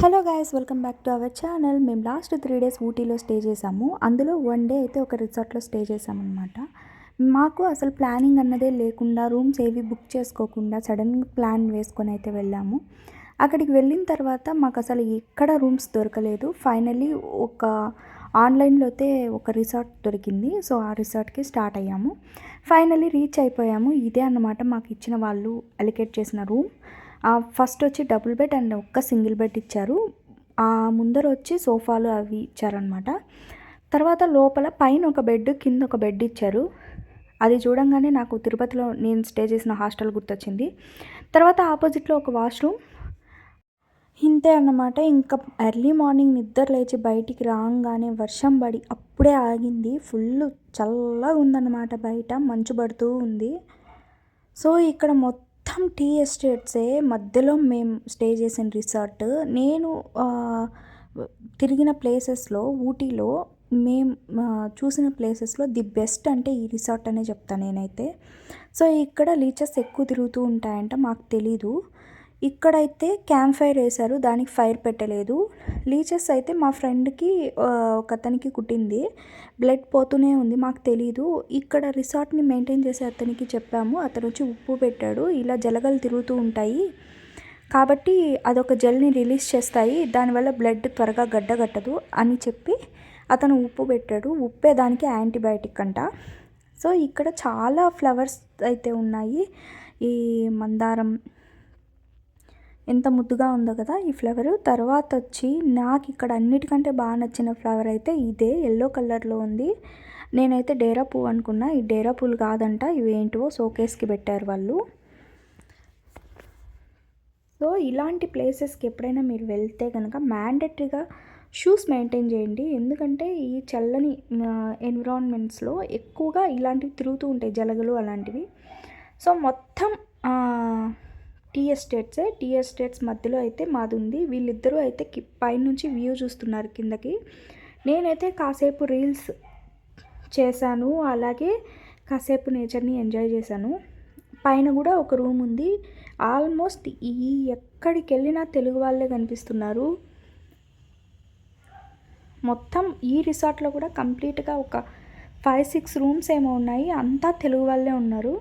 Hello guys, welcome back to our channel. మేము last 3 days ఊటీలో stay చేసాము. అందులో 1 డే అయితే ఒక రిసార్ట్లో స్టే చేసామన్నమాట. మాకు అసలు ప్లానింగ్ అన్నదే లేకుండా, రూమ్స్ ఏవి బుక్ చేసుకోకుండా సడన్గా ప్లాన్ వేసుకొని అయితే వెళ్ళాము. అక్కడికి వెళ్ళిన తర్వాత మాకు అసలు ఎక్కడ రూమ్స్ దొరకలేదు. ఫైనల్లీ ఒక ఆన్లైన్లో అయితే ఒక రిసార్ట్ దొరికింది. సో ఆ రిసార్ట్కి స్టార్ట్ అయ్యాము. ఫైనల్లీ రీచ్ అయిపోయాము. ఇదే అన్నమాట మాకు ఇచ్చిన వాళ్ళు అలికేట్ చేసిన రూమ్. ఫస్ట్ వచ్చి డబుల్ బెడ్ అండ్ ఒక్క సింగిల్ బెడ్ ఇచ్చారు. ముందర వచ్చి సోఫాలు అవి ఇచ్చారనమాట. తర్వాత లోపల పైన ఒక బెడ్, కింద ఒక బెడ్ ఇచ్చారు. అది చూడంగానే నాకు తిరుపతిలో నేను స్టే చేసిన హాస్టల్ గుర్తొచ్చింది. తర్వాత ఆపోజిట్లో ఒక వాష్రూమ్. ఇంతే అన్నమాట. ఇంకా ఎర్లీ మార్నింగ్ నిద్ర లేచి బయటికి రాగానే వర్షం పడి అప్పుడే ఆగింది. ఫుల్ చల్లగా ఉందన్నమాట. బయట మంచు పడుతూ ఉంది. సో ఇక్కడ మొత్తం టీ ఎస్టేట్సే. మధ్యలో మేము స్టే చేసిన రిసార్ట్. నేను తిరిగిన ప్లేసెస్లో ఊటీలో మేము చూసిన ప్లేసెస్లో ది బెస్ట్ అంటే ఈ రిసార్ట్ అనే చెప్తాను నేనైతే. సో ఇక్కడ లీచెస్ ఎక్కువ తిరుగుతూ ఉంటాయంట, మాకు తెలీదు. ఇక్కడైతే క్యాంప్ ఫైర్ వేశారు, దానికి ఫైర్ పెట్టలేదు. లీచెస్ అయితే మా ఫ్రెండ్కి ఒక అతనికి కుట్టింది, బ్లడ్ పోతూనే ఉంది, మాకు తెలీదు. ఇక్కడ రిసార్ట్ని మెయింటైన్ చేసే అతనికి చెప్పాము, అతను వచ్చి ఉప్పు పెట్టాడు. ఇలా జలగలు తిరుగుతూ ఉంటాయి కాబట్టి అదొక జెల్ని రిలీజ్ చేస్తాయి, దానివల్ల బ్లడ్ త్వరగా గడ్డగట్టదు అని చెప్పి అతను ఉప్పు పెట్టాడు. ఉప్పే దానికి యాంటీబయాటిక్ అంట. సో ఇక్కడ చాలా ఫ్లవర్స్ అయితే ఉన్నాయి. ఈ మందారం ఎంత ముద్దుగా ఉందో కదా ఈ ఫ్లవరు. తర్వాత వచ్చి నాకు ఇక్కడ అన్నిటికంటే బాగా నచ్చిన ఫ్లవర్ అయితే ఇదే, ఎల్లో కలర్లో ఉంది. నేనైతే డేరా పువ్వు అనుకున్నా, ఈ డేరా పువ్వులు కాదంట, ఇవి ఏంటో షోకేస్కి పెట్టారు వాళ్ళు. సో ఇలాంటి ప్లేసెస్కి ఎప్పుడైనా మీరు వెళ్తే కనుక మ్యాండేటరీగా షూస్ మెయింటైన్ చేయండి. ఎందుకంటే ఈ చల్లని ఎన్విరాన్మెంట్స్లో ఎక్కువగా ఇలాంటివి తిరుగుతూ ఉంటాయి, జలగలు అలాంటివి. సో మొత్తం టీ ఎస్టేట్స్ మధ్యలో అయితే మాది ఉంది. వీళ్ళిద్దరూ అయితే పైనుంచి వ్యూ చూస్తున్నారు కిందకి. నేనైతే కాసేపు రీల్స్ చేశాను, అలాగే కాసేపు నేచర్ని ఎంజాయ్ చేశాను. పైన కూడా ఒక రూమ్ ఉంది. ఆల్మోస్ట్ ఎక్కడికి వెళ్ళినా తెలుగు వాళ్ళే కనిపిస్తున్నారు. మొత్తం ఈ రిసార్ట్లో కూడా కంప్లీట్గా ఒక 5-6 రూమ్స్ ఏమో ఉన్నాయి, అంతా తెలుగు వాళ్ళే ఉన్నారు.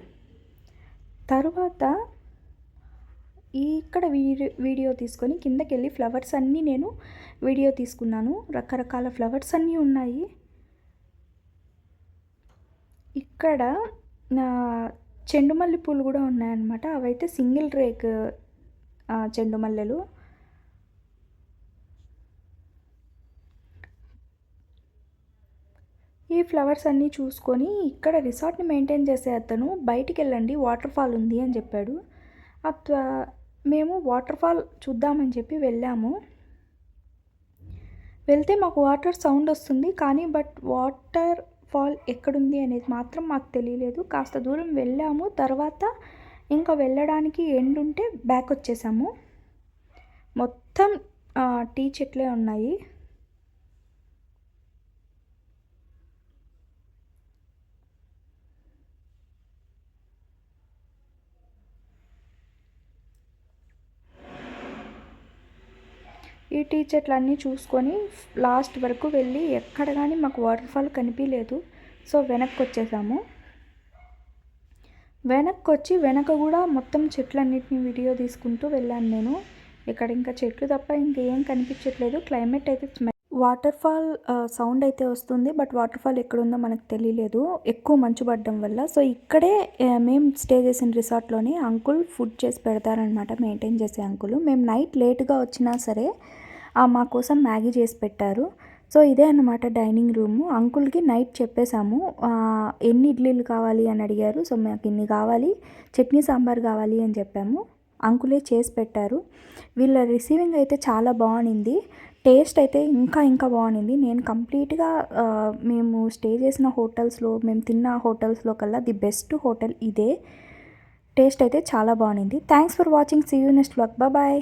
తర్వాత ఇక్కడ వీడియో తీసుకొని కిందకి వెళ్ళి ఫ్లవర్స్ అన్నీ నేను వీడియో తీసుకున్నాను. రకరకాల ఫ్లవర్స్ అన్నీ ఉన్నాయి. ఇక్కడ చెండుమల్లి పూలు కూడా ఉన్నాయన్నమాట. అవైతే సింగిల్ రేక్ చెండుమల్లెలు. ఈ ఫ్లవర్స్ అన్నీ చూసుకొని ఇక్కడ రిసార్ట్ని మెయింటైన్ చేసే అతను బయటికి వెళ్ళండి, వాటర్ ఫాల్ ఉంది అని చెప్పాడు. మేము వాటర్ ఫాల్ చూద్దామని చెప్పి వెళ్ళాము. వెళ్తే మాకు వాటర్ సౌండ్ వస్తుంది కానీ వాటర్ ఫాల్ ఎక్కడుంది అనేది మాత్రం మాకు తెలియలేదు. కాస్త దూరం వెళ్ళాము, తర్వాత ఇంకా వెళ్ళడానికి ఎండ్ ఉంటే బ్యాక్ వచ్చేసాము. మొత్తం టీ చెట్లే ఉన్నాయి. ఈ టీ చెట్లన్నీ చూసుకొని లాస్ట్ వరకు వెళ్ళి ఎక్కడ కానీ మాకు వాటర్ ఫాల్ కనిపించలేదు. సో వెనక్కి వచ్చేసాము. వెనక కూడా మొత్తం చెట్లన్నిటిని వీడియో తీసుకుంటూ వెళ్ళాను నేను. ఇక్కడ ఇంకా చెట్లు తప్ప ఇంకేం కనిపించట్లేదు. క్లైమేట్ అయితే వాటర్ ఫాల్ సౌండ్ అయితే వస్తుంది, బట్ వాటర్ ఫాల్ ఎక్కడుందో మనకు తెలియలేదు, ఎక్కువ మంచు పడడం వల్ల. సో ఇక్కడే మేము స్టే చేసిన రిసార్ట్లోనే అంకుల్ ఫుడ్ చేసి పెడతారనమాట, మెయింటైన్ చేసే అంకుల్. మేము నైట్ లేట్గా వచ్చినా సరే మా కోసం మ్యాగీ చేసి పెట్టారు. సో ఇదే అన్నమాట డైనింగ్ రూము. అంకుల్కి నైట్ చెప్పేశాము ఎన్ని ఇడ్లీలు కావాలి అని అడిగారు. సో మాకు ఇన్ని కావాలి, చట్నీ సాంబార్ కావాలి అని చెప్పాము. అంకులే చేసి పెట్టారు. వీళ్ళ రిసీవింగ్ అయితే చాలా బాగుంది. టేస్ట్ అయితే ఇంకా బాగుంది. నేను కంప్లీట్గా మేము స్టే చేసిన హోటల్స్లో, మేము తిన్న హోటల్స్లో కల్లా ది బెస్ట్ హోటల్ ఇదే. టేస్ట్ అయితే చాలా బాగుంది. Thanks for watching. See you next vlog. Bye.